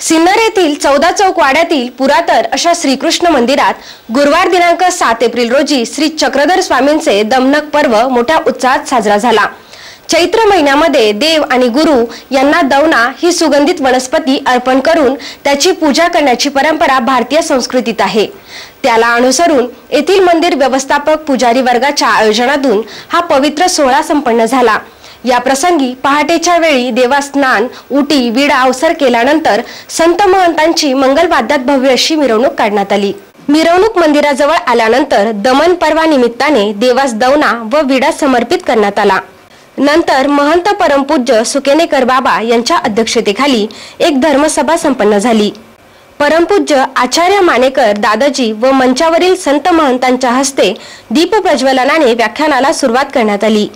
सिन्नर येथील 14 चौक वाड्यातील पुरातन अशा श्रीकृष्ण मंदिरात गुरुवार दिनांक 7 एप्रिल रोजी श्री चक्रधर स्वामींचे दमनक पर्व मोठ्या उत्साहात साजरा झाला। चैत्र महिन्यामध्ये देव आणि गुरु यांना दवना ही सुगंधित वनस्पती अर्पण करून त्याची पूजा करण्याची परंपरा भारतीय संस्कृतीत आहे। त्याला अनुसरून येथील मंदिर व्यवस्थापक पुजारी वर्गाच्या आयोजनातून हा पवित्र सोहळा संपन्न झाला। या प्रसंगी पहाटेच्या वेळी देवस्थान उटी विडा अवसर केल्यानंतर संत महंतांची मंगल वाद्यात भव्य अशी मिरवणूक काढण्यात आली। मिरवणूक मंदिराजवळ आल्यानंतर दमन पर्वानिमित्ताने देवास दवना व विडा समर्पित करण्यात आला। नंतर महंत परमपूज्य सुकेनेकर बाबा यांच्या अध्यक्षतेखाली एक धर्मसभा संपन्न झाली। परमपूज्य आचार्य मानेकर दादाजी व मंचावरील संत महंतांच्या हस्ते दीप प्रज्वलनाने व्याख्यानाला सुरुवात करण्यात आली।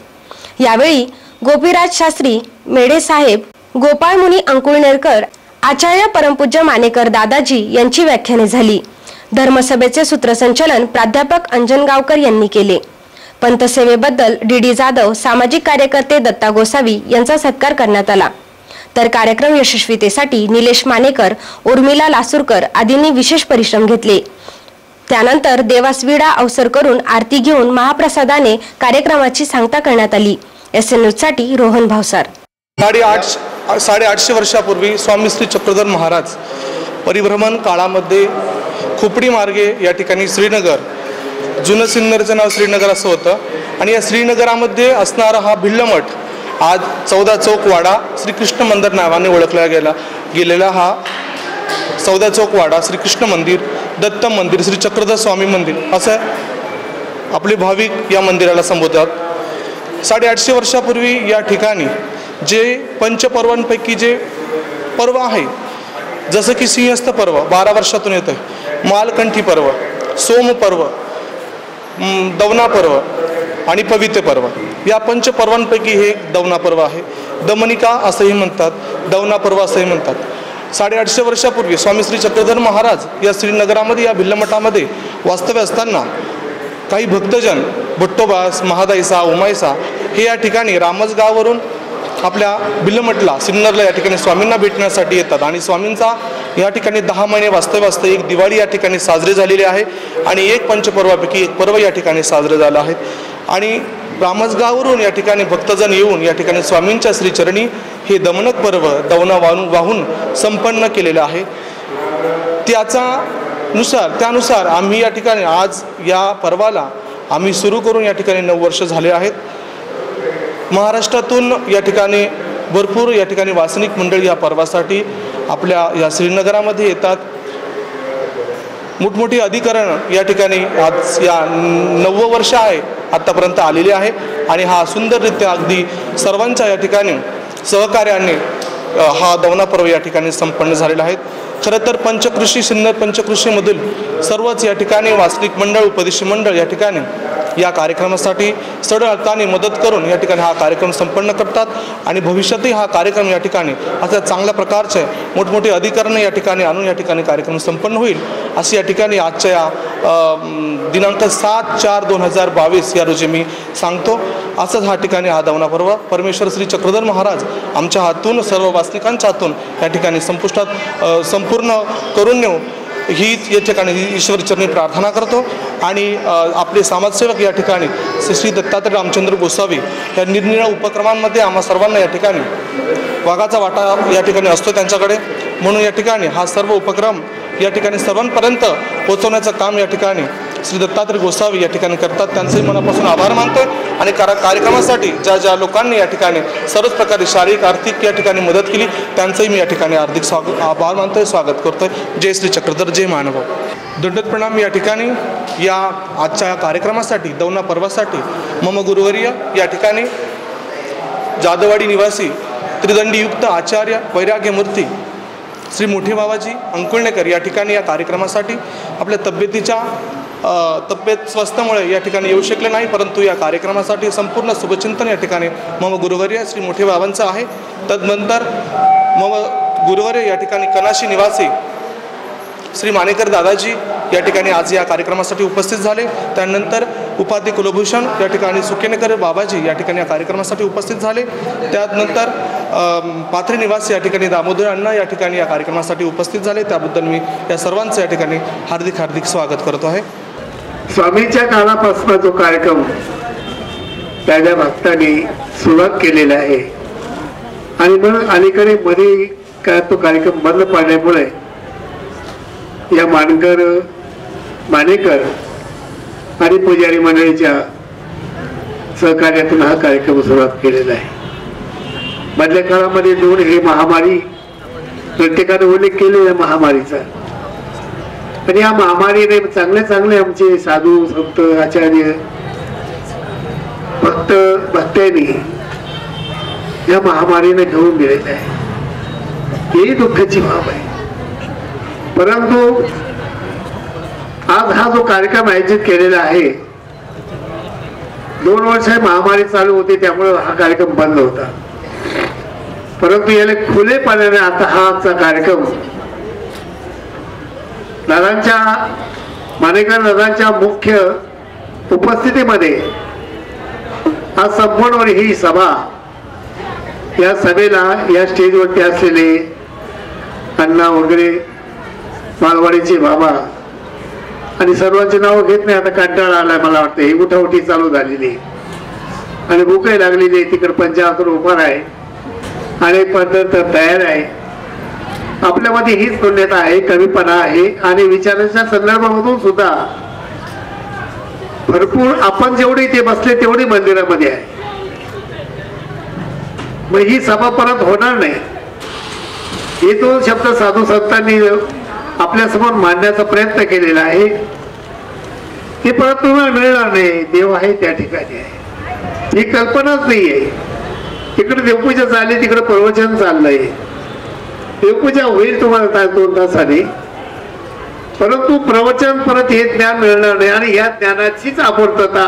यावेळी गोपीराज शास्त्री मेढे साहेब, गोपाळ मुनी अंकुळनेरकर, आचार्य परमपूज्य मानेकर दादाजी यांची व्याख्याने झाली। धर्मसभेचे सूत्रसंचालन प्राध्यापक अंजनगावकर यांनी केले। पंथसेवेबद्दल डी जाधव, सामाजिक कार्यकर्ते दत्ता गोसावी यांचा सत्कार करण्यात आला। तर कार्यक्रम यशस्वीतेसाठी निलेश मानेकर, उर्मिला लासूरकर आदींनी विशेष परिश्रम घेतले। त्यानंतर देवास विडा अवसर करून आरती घेऊन महाप्रसादाने कार्यक्रमाची सांगता करण्यात आली। SN न्यूज साठी रोहन भावसार। 850 वर्षापूर्वी स्वामी श्री चक्रधर महाराज परिभ्रमण काळामध्ये खोपडी मार्गे या ठिकाणी श्रीनगर, जुनं सिन्नरचं नाव श्रीनगर असं होतं आणि या श्रीनगरामध्ये असणारा हा भिल्लमठ आज 14 चौक वाडा श्रीकृष्ण मंदिर नावाने ओळखला गेलेला हा 14 चौक वाडा श्रीकृष्ण मंदिर, दत्त मंदिर, श्री चक्रधर स्वामी मंदिर असं आपले भाविक या मंदिराला संबोधतात। 850 वर्षापूर्वी या ठिकाणी जे पंचपर्वांपैकी जे पर्व आहे, जसं की सिंहस्थ पर्व 12 वर्षातून येतं, मालकंठी पर्व, सोम पर्व, दवना पर्व आणि पवित्र पर्व, या पंचपर्वांपैकी हे दवना पर्व आहे। दमनिका असंही म्हणतात, दवना पर्व असंही म्हणतात। 850 वर्षापूर्वी स्वामी श्री चक्रधर महाराज या श्रीनगरामध्ये या भिल्लमठामध्ये वास्तव्य असताना काही भक्तजन भट्टोबास, महादाईसा, उमाईसा हे या ठिकाणी रामसगाववरून आपल्या भिल्लमठला सिन्नरला या ठिकाणी स्वामींना भेटण्यासाठी येतात आणि स्वामींचा या ठिकाणी 10 महिने वास्तव्य असतं। एक दिवाळी या ठिकाणी साजरी झालेली आहे आणि एक पंचपर्वापैकी एक पर्व या ठिकाणी साजरे झालं आहे आणि रामसगाववरून या ठिकाणी भक्तजन येऊन या ठिकाणी स्वामींच्या श्रीचरणी हे दमनक पर्व दवना वाहून संपन्न केलेलं आहे। त्यानुसार आम्ही या ठिकाणी आज या पर्वाला आम्ही सुरू करून या ठिकाणी 9 वर्ष झाले आहेत। महाराष्ट्रातून या ठिकाणी भरपूर या ठिकाणी वासनिक मंडळी या पर्वासाठी आपल्या या श्रीनगरामध्ये येतात। मोठमोठी अधिकरण या ठिकाणी आज या 9 वर्ष आहे आतापर्यंत आलेले आहे आणि हा सुंदररित्या अगदी सर्वांच्या या ठिकाणी सहकार्याने हा दवना पर्व या ठिकाणी संपन्न झालेला आहे। खरं तर पंचकृषी सिन्नर पंचकृषीमधील सर्वच या ठिकाणी वासनिक मंडळ, उपदेशी मंडळ या ठिकाणी या कार्यक्रमासाठी सढळ हाताने मदत करून या ठिकाणी हा कार्यक्रम संपन्न करतात आणि भविष्यातही हा कार्यक्रम या ठिकाणी अशा चांगल्या प्रकारचे मोठमोठे अधिकरणे या ठिकाणी आणून या ठिकाणी कार्यक्रम संपन्न होईल अशी या ठिकाणी आजच्या या दिनांक 7/4/2022 या रोजी मी सांगतो। असंच हा ठिकाणी हा दवना पर्व परमेश्वर श्री चक्रधर महाराज आमच्या हातून, सर्व वासनिकांच्या हातून या ठिकाणी संपूर्ण करून नेऊ ही या ठिकाणी ईश्वरचरणी प्रार्थना करतो आणि आपले समाजसेवक या ठिकाणी श्री दत्तात्रय रामचंद्र गोसावी या निरनिराळ्या उपक्रमांमध्ये आम्हा सर्वांना या ठिकाणी वाघाचा वाटा या ठिकाणी असतो त्यांच्याकडे, म्हणून या ठिकाणी हा सर्व उपक्रम या ठिकाणी सर्वांपर्यंत पोहोचवण्याचं काम या ठिकाणी श्री दत्तात्रय गोसावी या ठिकाणी करतात। त्यांचंही मनापासून आभार मानतोय आणि कार्यक्रमासाठी ज्या लोकांनी या ठिकाणी सर्वच प्रकारे शारीरिक आर्थिक या ठिकाणी मदत केली त्यांचंही मी या ठिकाणी हार्दिक आभार मानतोय, स्वागत करतोय। जय श्री चक्रधर, जय मानव। दंडवत प्रणाम। या ठिकाणी या आजच्या या कार्यक्रमासाठी दवना पर्वासाठी मम गुरुवर्य या ठिकाणी जाधववाडी निवासी त्रिदंडीयुक्त आचार्य वैराग्यमूर्ती श्री मोठे बाबाजी अंकुळनेकर या ठिकाणी या कार्यक्रमासाठी आपल्या तब्येत स्वस्थमुळे या ठिकाणी येऊ शकले नाही, परंतु या कार्यक्रमासाठी संपूर्ण शुभचिंतन या ठिकाणी मम गुरुवर्य श्री मोठे बाबांचं आहे। तदनंतर मम गुरुवर्य या ठिकाणी कनाशी निवासी श्री मानेकर दादाजी या ठिकाणी आज या कार्यक्रमासाठी उपस्थित झाले। त्यानंतर उपाधी कुलभूषण या ठिकाणी सुकेनेकर बाबाजी या ठिकाणी या कार्यक्रमासाठी उपस्थित झाले। त्यानंतर पाथरी निवासी या ठिकाणी दामोदर अण्णा या ठिकाणी या कार्यक्रमासाठी उपस्थित झाले। त्याबद्दल मी या सर्वांचं या ठिकाणी हार्दिक स्वागत करतो आहे। स्वामींच्या काळापासून जो कार्यक्रम त्याच्या भक्तांनी सुरुवात केलेला आहे आणि मग अलीकडे मध्ये काय तो कार्यक्रम बंद पडल्यामुळे या मानेकर आणि पुजारी मंडळीच्या सहकार्यातून हा कार्यक्रम सुरुवात केलेला आहे। मधल्या काळामध्ये दोन हे महामारी प्रत्येकाने उल्लेख केलेला महामारीचा, आणि या महामारीने चांगले आमचे साधू संत आचार्य भक्तांनी या महामारीने घेऊन दिलेले आहे। ही दुःखाची बाब आहे। परंतु आज हा जो कार्यक्रम आयोजित केलेला आहे, 2 वर्ष महामारी चालू होती त्यामुळे हा कार्यक्रम बंद होता, परंतु याला खुलेपणाने आता हा कार्यक्रम मानेकर दादांच्या मुख्य उपस्थितीमध्ये आज संपूर्ण ही सभा, या सभेला या स्टेजवरती असलेले अण्णा वगैरे माळवाडीचे बाबा आणि सर्वांचे नाव घेत नाही, आता कंटाळा आलाय मला वाटतं। ही उठाउठी चालू झालेली आणि भूकही लागलेली आहे। तिकडे पंचायत उभा आहे आणि पद्धत तयार आहे। आपल्यामध्ये हीच शून्यता आहे, कमीपणा आहे आणि विचारांच्या संदर्भामधून सुद्धा भरपूर आपण जेवढे इथे बसले तेवढी मंदिरामध्ये आहे। मग ही सभा परत होणार नाही। हे 2 शब्द साधू संतांनी आपल्या समोर मांडण्याचा प्रयत्न केलेला आहे, ते परत तुम्हाला मिळणार नाही। देव आहे त्या ठिकाणी आहे, ही कल्पनाच नाही आहे। तिकडे देवपूजा चालली, तिकडे प्रवचन चाललंय। देवपूजा होईल तुम्हाला 2 तासाने, परंतु प्रवचन परत हे ज्ञान मिळणार नाही आणि या ज्ञानाचीच अपूर्तता